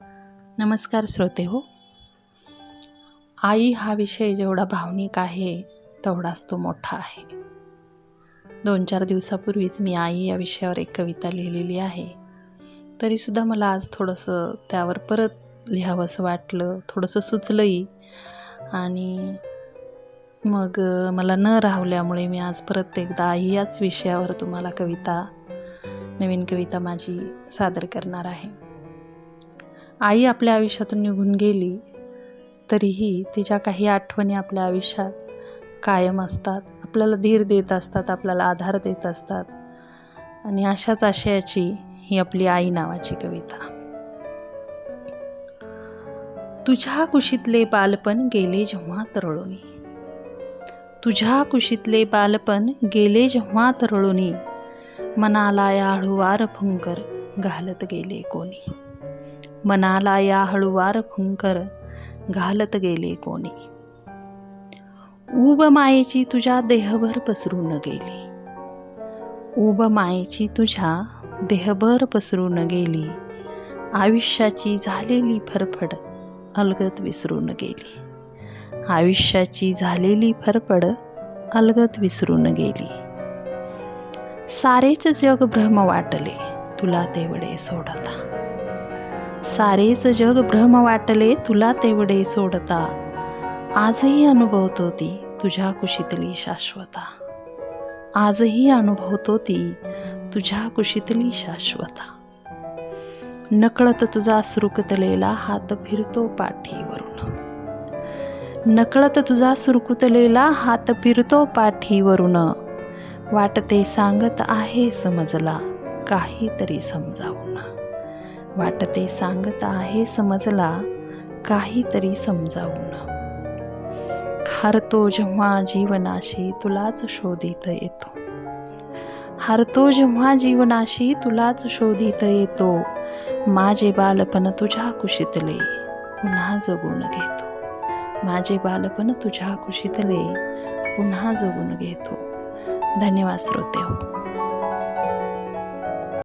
नमस्कार श्रोते हो. आई हा विषय जेवढा भावनिक आहे तेवढाच तो मोठा आहे. 2-4 दिवसापूर्वीच मी आई या विषयावर एक कविता लिहिलेली आहे. तरीसुद्धा मला आज थोडंसं त्यावर परत लिहावंसं वाटलं, थोडंसं सुचलंही आणि मग मला न राहवल्यामुळे मी आज परत एकदा आई याच विषयावर तुम्हाला नवीन कविता माझी सादर करणार आहे. आई आपल्या आयुष्यातून निघून गेली तरीही तिच्या काही आठवणी आपल्या आयुष्यात कायम असतात, आपल्याला धीर देत असतात, आपल्याला आधार देत असतात. आणि अशाच आशयाची ही आपली आई नावाची कविता. तुझ्या कुशीतले बालपण गेले जेव्हा तरळुनी, तुझ्या कुशीतले बालपण गेले जेव्हा तरळुनी, मनाला या हळूवार फुंकर घालत गेले कोणी, मनाला या हळूवार फुंकर घालत गेले कोणी. ऊब मायेची तुझ्या देहभर पसरून गेली, ऊब मायेची तुझ्या देहभर पसरून गेली, आयुष्याची झालेली फरफड अलगद विसरून गेली, आयुष्याची झालेली फरफड अलगद विसरून गेली. सारेच जग भ्रम वाटले तुला तेवढे सोडता, सारेच जग भ्रम वाटले तुला तेवढे सोडता, आजही अनुभवतो ती तुझ्या कुशीतली शाश्वता, आजही अनुभवतो ती तुझ्या कुशीतली शाश्वता. नकळत तुझा सुरकुतलेला हात फिरतो पाठीवरून, नकळत तुझा सुरकुतलेला हात फिरतो पाठीवरून, वाटते सांगत आहे समजला काहीतरी समजावून, वाटते सांगत आहे समजला काहीतरी समजावून. हरतो जेव्हा जीवनाशी तुलाच शोधित येतो, हरतो जेव्हा जीवनाशी तुलाच शोधित येतो, माझे बालपण तुझ्या कुशीतले पुन्हा जगून घेतो, माझे बालपण तुझ्या कुशीतले पुन्हा जगून घेतो. धन्यवाद श्रोते हो.